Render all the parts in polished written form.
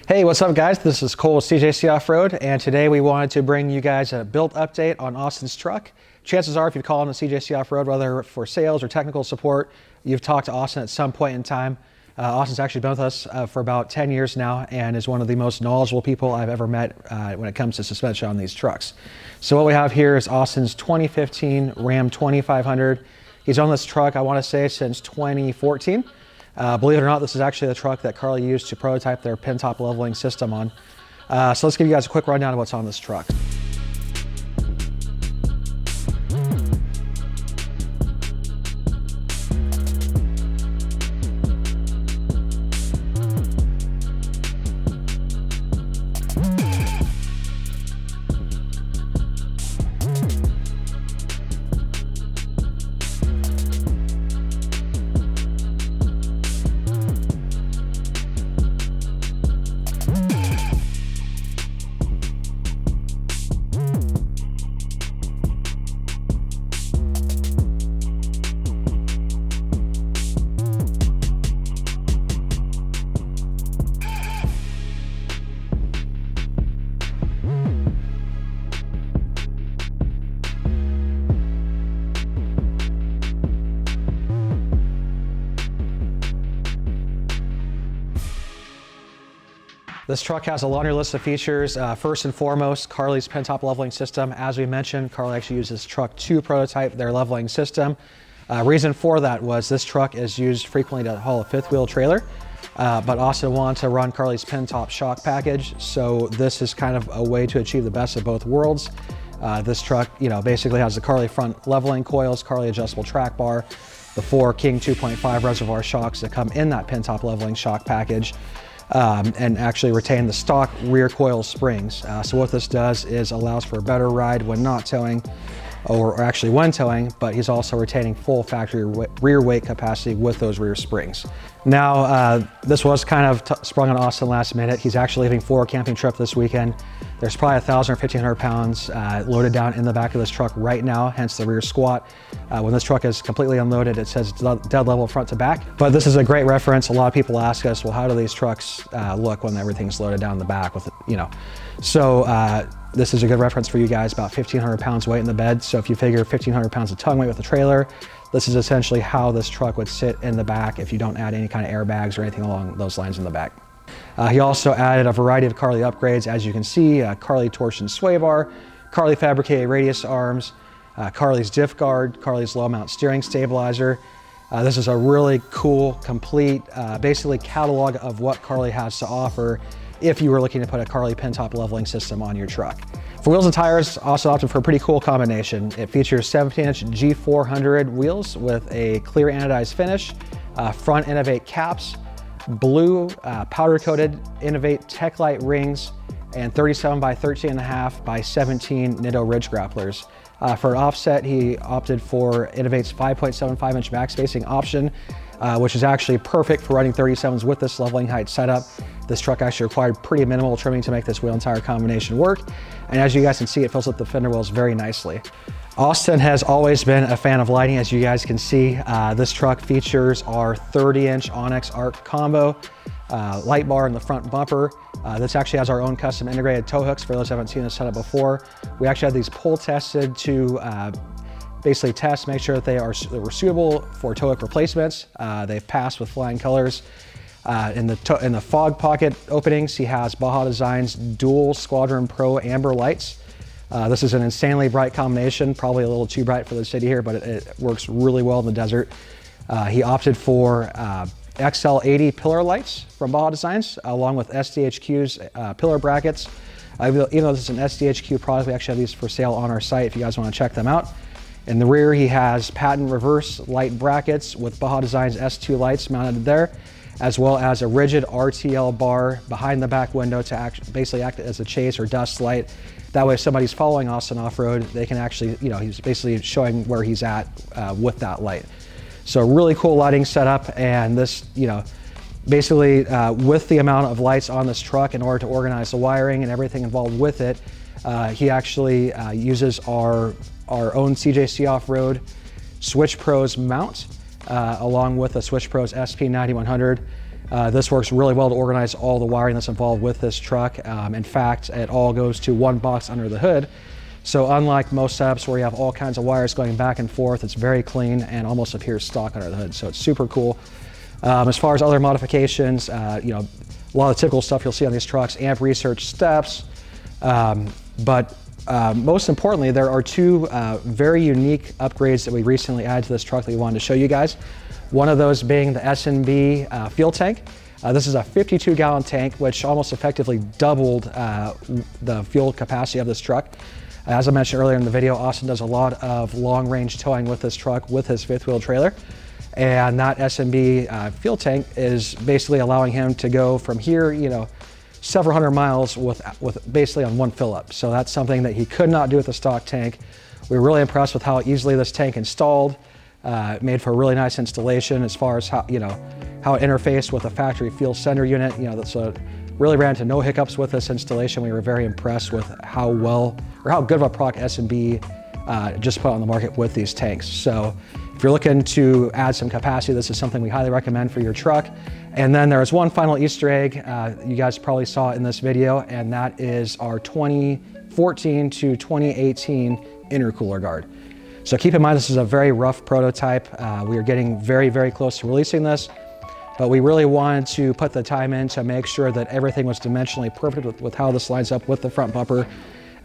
Hey, what's up guys? This is Cole with CJC Off-Road, and today we wanted to bring you guys a build update on Austin's truck. Chances are if you call on the CJC Off-Road, whether for sales or technical support, you've talked to Austin at some point in time. Austin's actually been with us for about 10 years now and is one of the most knowledgeable people I've ever met when it comes to suspension on these trucks. So what we have here is Austin's 2015 Ram 2500. He's on this truck, I want to say, since 2014. Believe it or not, this is actually the truck that Carli used to prototype their Pintop leveling system on. So let's give you guys a quick rundown of what's on this truck. This truck has a laundry list of features. First and foremost, Carli's Pintop leveling system. As we mentioned, Carli actually used this truck to prototype their leveling system. Reason for that was this truck is used frequently to haul a fifth wheel trailer, but also wanted to run Carli's Pintop shock package. So this is kind of a way to achieve the best of both worlds. This truck, basically has the Carli front leveling coils, Carli adjustable track bar, the 4 King 2.5 reservoir shocks that come in that Pintop leveling shock package. And actually retain the stock rear coil springs. So what this does is allows for a better ride when not towing, or actually when towing, but he's also retaining full factory rear weight capacity with those rear springs. Now, this was kind of sprung on Austin last minute. He's actually leaving for a camping trip this weekend. There's probably 1,000 or 1,500 pounds loaded down in the back of this truck right now, hence the rear squat. When this truck is completely unloaded, it says dead level front to back. But this is a great reference. A lot of people ask us, well, how do these trucks look when everything's loaded down the back with, So this is a good reference for you guys, about 1,500 pounds weight in the bed. So if you figure 1,500 pounds of tongue weight with the trailer, this is essentially how this truck would sit in the back if you don't add any kind of airbags or anything along those lines in the back. He also added a variety of Carli upgrades, as you can see, Carli torsion sway bar, Carli fabricated radius arms, Carli's diff guard, Carli's low mount steering stabilizer. This is a really cool, complete, basically catalog of what Carli has to offer if you were looking to put a Carli Pintop leveling system on your truck. For wheels and tires, also opted for a pretty cool combination. It features 17-inch G400 wheels with a clear anodized finish, front Innovate caps, blue powder-coated Innovate Tech Light rings, and 37 by 13.5 by 17 Nitto ridge grapplers. For an offset, he opted for Innovate's 5.75-inch max spacing option, which is actually perfect for running 37s with this leveling height setup. This truck actually required pretty minimal trimming to make this wheel and tire combination work. And as you guys can see, it fills up the fender wells very nicely. Austin has always been a fan of lighting, as you guys can see. This truck features our 30-inch Onyx Arc combo, light bar in the front bumper. This actually has our own custom integrated tow hooks for those who haven't seen this setup before. We actually have these pull tested to basically test, make sure that they were suitable for tow hook replacements. They've passed with flying colors. In the fog pocket openings, he has Baja Design's dual Squadron Pro amber lights. This is an insanely bright combination, probably a little too bright for the city here, but it works really well in the desert. He opted for XL80 pillar lights from Baja Designs, along with SDHQ's pillar brackets. Even though this is an SDHQ product, we actually have these for sale on our site if you guys want to check them out. In the rear, he has patent reverse light brackets with Baja Designs S2 lights mounted there, as well as a rigid RTL bar behind the back window to basically act as a chase or dust light. That way, if somebody's following Austin off-road, they can actually, he's basically showing where he's at with that light. So really cool lighting setup, and this, basically with the amount of lights on this truck, in order to organize the wiring and everything involved with it, he actually uses our own CJC Off-Road Switch Pros mount, along with a Switch Pros SP9100. This works really well to organize all the wiring that's involved with this truck. In fact, it all goes to one box under the hood. So unlike most setups where you have all kinds of wires going back and forth, it's very clean and almost appears stock under the hood. So it's super cool. As far as other modifications, you know, a lot of the typical stuff you'll see on these trucks, amp research steps, but most importantly, there are two very unique upgrades that we recently added to this truck that we wanted to show you guys. One of those being the Smb Fuel Tank. This is a 52-gallon tank, which almost effectively doubled the fuel capacity of this truck. As I mentioned earlier in the video, Austin does a lot of long-range towing with this truck with his fifth-wheel trailer. And that Smb fuel tank is basically allowing him to go from here, you know, several hundred miles with basically on one fill up. So that's something that he could not do with the stock tank. We were really impressed with how easily this tank installed. Made for a really nice installation as far as how, you know, how it interfaced with a factory fuel sender unit. You know, so it really ran into no hiccups with this installation. We were very impressed with how well, or how good of a product Smb just put on the market with these tanks. So if you're looking to add some capacity, this is something we highly recommend for your truck. And then there's one final Easter egg you guys probably saw in this video, and that is our 2014 to 2018 Intercooler Guard. So keep in mind, this is a very rough prototype. We are getting very, very close to releasing this, but we really wanted to put the time in to make sure that everything was dimensionally perfect with how this lines up with the front bumper.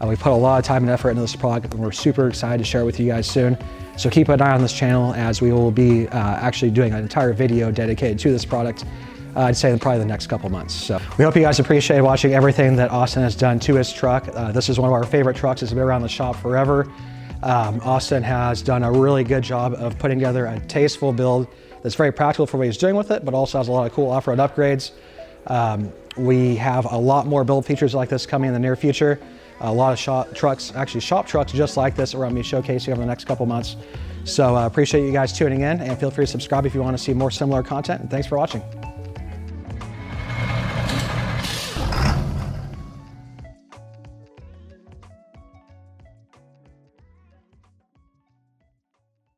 We put a lot of time and effort into this product, and we're super excited to share it with you guys soon. So keep an eye on this channel, as we will be actually doing an entire video dedicated to this product, I'd say in probably the next couple months. So we hope you guys appreciate watching everything that Austin has done to his truck. This is one of our favorite trucks. It's been around the shop forever. Austin has done a really good job of putting together a tasteful build that's very practical for what he's doing with it, but also has a lot of cool off-road upgrades. We have a lot more build features like this coming in the near future. A lot of shop trucks just like this, that we're going to be showcasing over the next couple months. So appreciate you guys tuning in, and feel free to subscribe if you want to see more similar content. And thanks for watching.